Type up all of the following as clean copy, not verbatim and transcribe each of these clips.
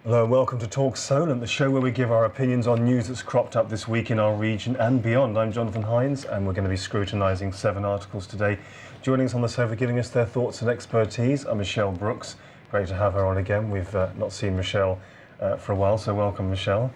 Hello and welcome to Talk Solent, the show where we give our opinions on news that's cropped up this week in our region and beyond. I'm Jonathan Hines and we're going to be scrutinising 7 articles today. Joining us on the sofa, giving us their thoughts and expertise, are Michelle Brooks. Great to have her on again. We've not seen Michelle for a while, so welcome, Michelle.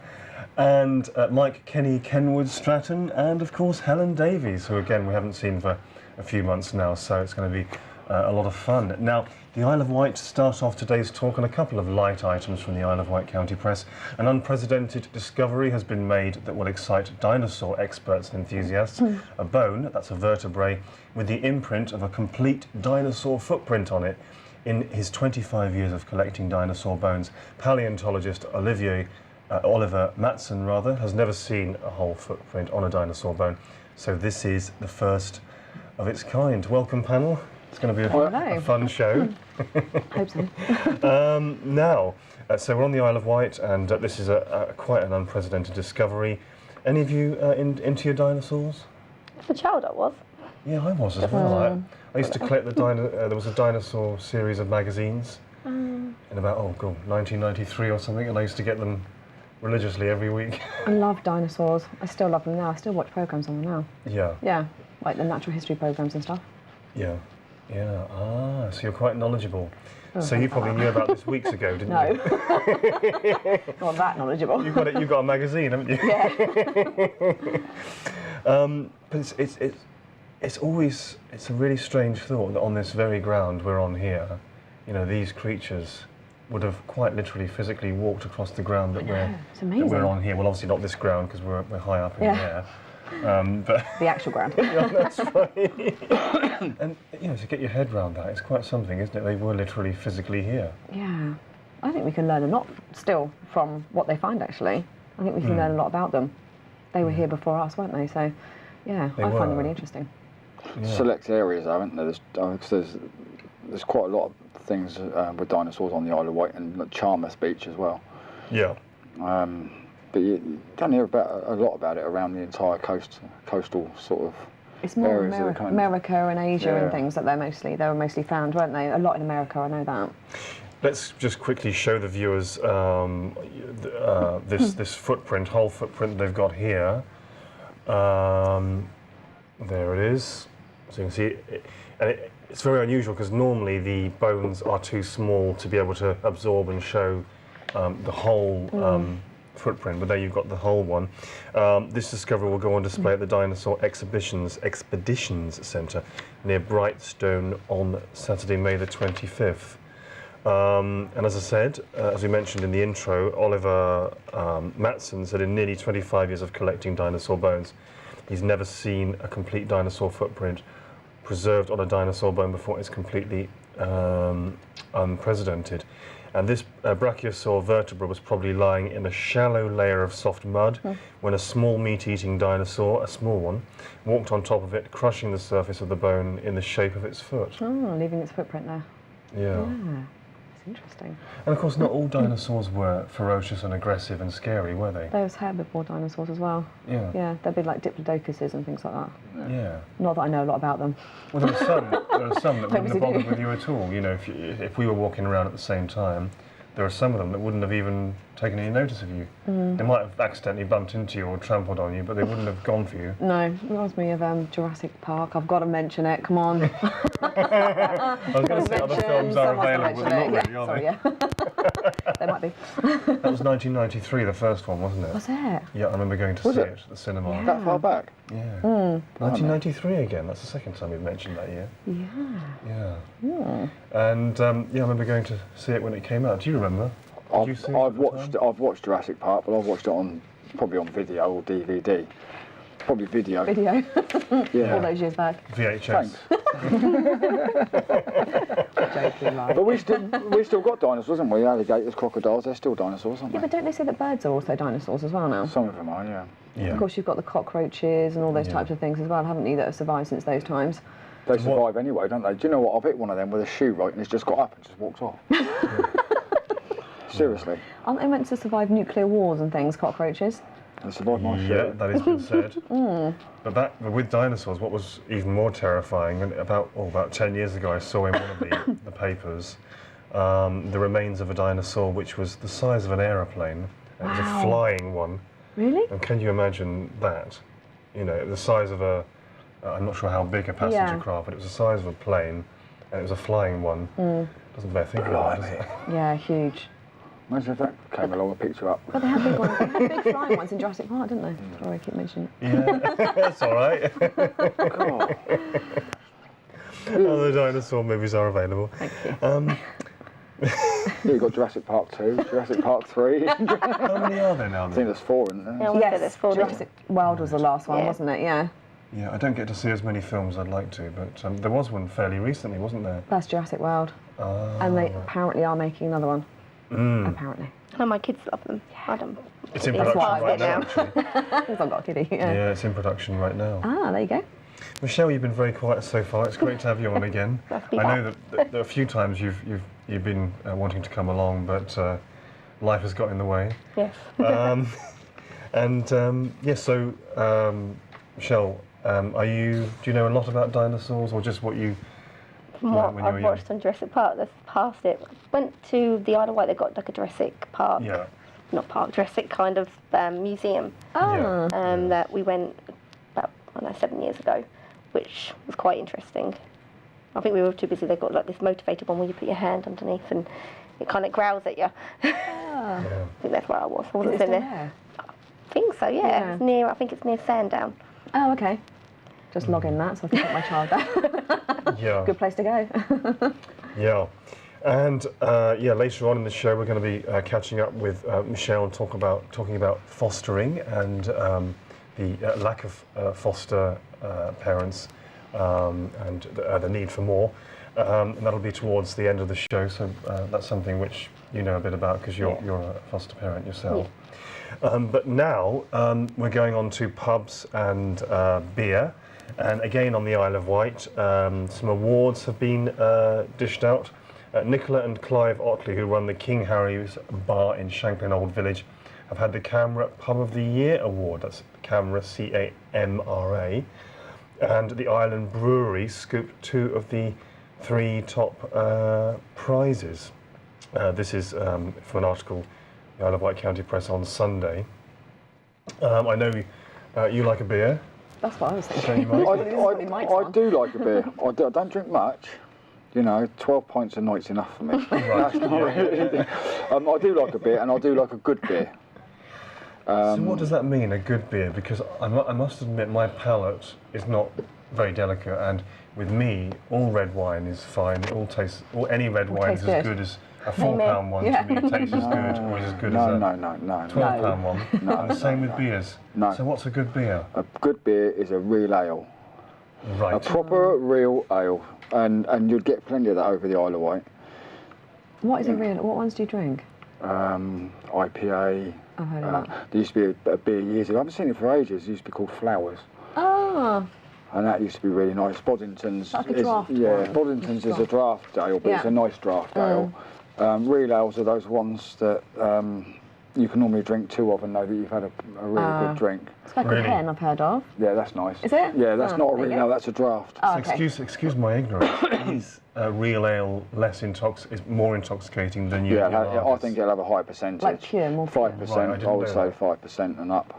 And Mike Kenny, Kenwood, Stratton, and of course Helen Davies, who again we haven't seen for a few months now, so it's going to be a lot of fun. Now, the Isle of Wight to start off today's talk on a couple of light items from the Isle of Wight County Press. An unprecedented discovery has been made that will excite dinosaur experts and enthusiasts. A bone, that's a vertebrae, with the imprint of a complete dinosaur footprint on it. In his 25 years of collecting dinosaur bones, paleontologist Oliver Matson has never seen a whole footprint on a dinosaur bone. So this is the first of its kind. Welcome, panel. It's going to be a fun show. Hope so. So we're on the Isle of Wight, and this is quite an unprecedented discovery. Any of you into your dinosaurs? As a child, I was. Yeah, I was as well. I used to collect there was a dinosaur series of magazines in about 1993 or something, and I used to get them religiously every week. I love dinosaurs. I still love them now. I still watch programmes on them now. Yeah. Yeah, like the natural history programmes and stuff. Yeah. Yeah, so you're quite knowledgeable. So you probably knew about this weeks ago, didn't you? Not that knowledgeable. You've got a magazine, haven't you? Yeah. But it's a really strange thought that on this very ground we're on here, these creatures would have quite literally physically walked across the ground that we're on here. Well, obviously not this ground because we're high up in the air. But the actual ground. Yeah, that's right. And to get your head around that, it's quite something, isn't it? They were literally physically here. Yeah, I think we can learn a lot still from what they find. Actually, I think we can learn a lot about them. They were here before us, weren't they? So, yeah, I find them really interesting. Yeah. Select areas, haven't there? There's quite a lot of things with dinosaurs on the Isle of Wight and Charmouth Beach as well. Yeah. But you don't hear a lot about it around the entire coastal sort of. It's more areas America and Asia and things that they were mostly found, weren't they? A lot in America, I know that. Let's just quickly show the viewers this footprint, whole footprint they've got here. There it is. So you can see it's very unusual because normally the bones are too small to be able to absorb and show the whole footprint, but there you've got the whole one. This discovery will go on display at the Dinosaur Expeditions Centre near Brightstone on Saturday, May the 25th. And as I said, as we mentioned in the intro, Oliver Matson said in nearly 25 years of collecting dinosaur bones, he's never seen a complete dinosaur footprint preserved on a dinosaur bone before. It's completely unprecedented. And this brachiosaur vertebra was probably lying in a shallow layer of soft mud when a small meat-eating dinosaur, a small one, walked on top of it, crushing the surface of the bone in the shape of its foot. Oh, leaving its footprint there. Yeah. It's interesting. And of course, not all dinosaurs were ferocious and aggressive and scary, were they? There was herbivore dinosaurs as well. Yeah. Yeah, they'd be like diplodocuses and things like that. Yeah. Not that I know a lot about them. Well, there are some that wouldn't have bothered with you at all. If we were walking around at the same time, there are some of them that wouldn't have even taken any notice of you. They might have accidentally bumped into you or trampled on you, but they wouldn't have gone for you. No, it reminds me of Jurassic Park. I've got to mention it, come on. I was going to say other films are available, but they're not really, are they? Yeah. They might be. That was 1993, the first one, wasn't it? Was it? Yeah, I remember going to see it at the cinema. Yeah. That far back? Yeah. 1993 again, that's the second time we've mentioned that year. Yeah. Yeah. And I remember going to see it when it came out. Do you remember? I've watched Jurassic Park, but I've watched it probably on video or DVD. Probably video. Video. Yeah. All those years back. VHS. Joking, right. But we still got dinosaurs, haven't we? Alligators, crocodiles, they're still dinosaurs, aren't they? Yeah, but don't they say that birds are also dinosaurs as well now? Some of them are, yeah. Yeah. Of course, you've got the cockroaches and all those types of things as well, haven't you, that have survived since those times? They survive anyway, don't they? Do you know what? I've hit one of them with a shoe, right, and it's just got up and just walked off. Seriously. Aren't they meant to survive nuclear wars and things, cockroaches? They survived my shoe. Yeah, that has been said. But with dinosaurs, what was even more terrifying, and about 10 years ago, I saw in one of the papers the remains of a dinosaur which was the size of an aeroplane. It was a flying one. Really? And can you imagine that? You know, the size of a, I'm not sure how big a passenger craft, but it was the size of a plane, and it was a flying one. Doesn't bear thinking about it, does it? Yeah, huge. Imagine if that came along and picked you up. But they had big ones. They had big flying ones in Jurassic Park, didn't they? Sorry, I keep mentioning it. Yeah, that's all right. Other dinosaur movies are available. Thank you. You've got Jurassic Park 2, Jurassic Park 3. How many are there now? I think there's 4, isn't there? Yeah, we said there's 4. Jurassic World was the last one, wasn't it? Yeah. Yeah, I don't get to see as many films as I'd like to, but there was one fairly recently, wasn't there? That's Jurassic World. And they apparently are making another one. Apparently. Oh, my kids love them. I don't. It's in production right now, actually. Because I've got a kiddie. Yeah, it's in production right now. Ah, there you go. Michelle, you've been very quiet so far. It's great to have you on again. I know that there are a few times you've been wanting to come along, but life has got in the way. Yes. Michelle, do you know a lot about dinosaurs, or just what you? From what I've watched on Jurassic Park, that's past it. Went to the Isle of Wight. They've got like a Jurassic Park. Yeah. Not park, Jurassic kind of museum. Oh. That we went about 7 years ago, which was quite interesting. I think we were too busy. They've got like this motivated one where you put your hand underneath and it kind of growls at you. I think that's where I was. I wasn't Is it there. still there? I think so. Yeah. It's near. I think it's near Sandown. Oh, okay. Just log in that so I can put my child there. Yeah. Good place to go. Yeah. And later on in the show, we're going to be catching up with Michelle and talking about fostering and the lack of foster parents and the need for more. And that'll be towards the end of the show. So that's something which you know a bit about because you're a foster parent yourself. Yeah. But now we're going on to pubs and beer. And again on the Isle of Wight, some awards have been dished out. Nicola and Clive Otley, who run the King Harry's Bar in Shanklin Old Village, have had the CAMRA Pub of the Year award. That's CAMRA, C-A-M-R-A. And the Island Brewery scooped 2 of the 3 top prizes. This is from an article in the Isle of Wight County Press on Sunday. I know you like a beer. That's what I was thinking. So you might. I do like a beer. I don't drink much. You know, 12 pints a night's enough for me. Right. I do like a beer, and I do like a good beer. So what does that mean, a good beer? Because I must admit my palate is not very delicate, and with me, all red wine is fine. Any red wine is as good as a £4 one to me. It tastes as good or as good as a £12 one. No, and the same with beers. No. So what's a good beer? A good beer is a real ale. Right. A proper real ale. And you'd get plenty of that over the Isle of Wight. What is a real? What ones do you drink? IPA. I've heard of that. There used to be a beer years ago. I haven't seen it for ages. It used to be called Flowers. Oh. And that used to be really nice. Boddington's. Like a draft one. Boddington's is a draft ale, but it's a nice draft ale. Real ales are those ones that you can normally drink 2 of and know that you've had a really good drink. Speckled Hen I've heard of. Yeah, that's nice. Is it? Yeah, that's not a real ale, that's a draft. Oh, So excuse my ignorance. Is real ale is more intoxicating than you? I think it'll have a high percentage. Like pure, more pure. 5%. Right, I would say 5% and up.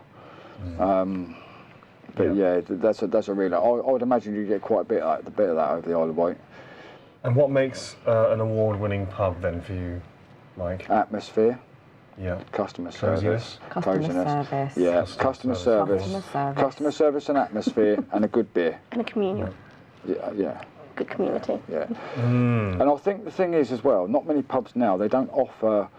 That's a real ale. I would imagine you get quite a bit of that over the Isle of Wight. And what makes an award-winning pub then for you, Mike? Atmosphere. Yeah. Customer Coziness. service. Customer service. Yeah, Customer service. Customer service and atmosphere and a good beer. And a communal. Yeah. Good community. Yeah. And I think the thing is as well, not many pubs now, they don't offer,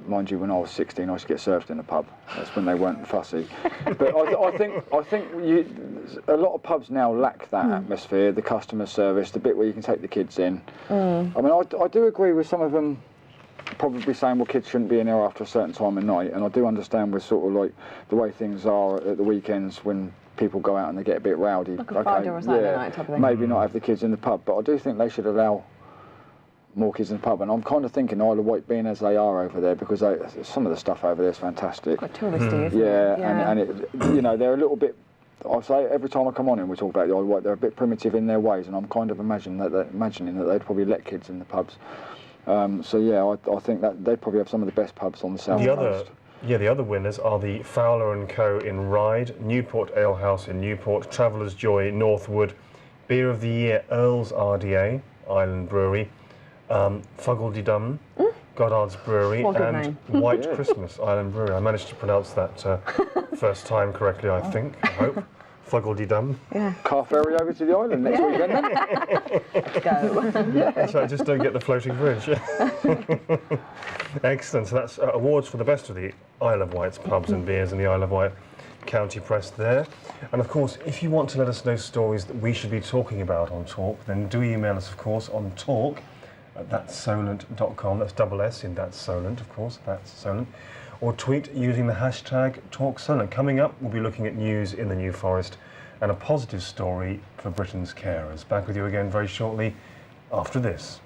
mind you, when I was 16 I used to get served in a pub. That's when they weren't fussy. But I think a lot of pubs now lack that atmosphere, the customer service, the bit where you can take the kids in. I mean, I do agree with some of them probably saying, well, kids shouldn't be in there after a certain time of night, and I do understand with sort of like the way things are at the weekends when people go out and they get a bit rowdy. Like a Friday or a Saturday night type of thing. Maybe not have the kids in the pub, but I do think they should allow more kids in the pub, and I'm kind of thinking Isle of Wight being as they are over there, because some of the stuff over there is fantastic. Quite touristy, isn't it? And it, they're a little bit I say every time I come on and we talk about the Isle of Wight, they're a bit primitive in their ways, and I'm kind of imagining that they'd probably let kids in the pubs. So yeah, I think that they'd probably have some of the best pubs on the south coast. The other winners are the Fowler & Co. in Ryde, Newport Ale House in Newport, Traveller's Joy Northwood, Beer of the Year Earl's RDA, Island Brewery, Fuggledy-Dum, Goddard's Brewery, and White Christmas Island Brewery. I managed to pronounce that first time correctly, I think, I hope. Fuggledy-Dum. Yeah. Car ferry over to the island next weekend then. Go. So I just don't get the floating bridge. Excellent. So that's awards for the best of the Isle of Wight's pubs and beers in the Isle of Wight County Press there. And of course, if you want to let us know stories that we should be talking about on Talk, then do email us, of course, on talk@thatsolent.com. That's double S in That's Solent, of course, That's Solent. Or tweet using the hashtag Talk Solent. Coming up, we'll be looking at news in the New Forest and a positive story for Britain's carers. Back with you again very shortly after this.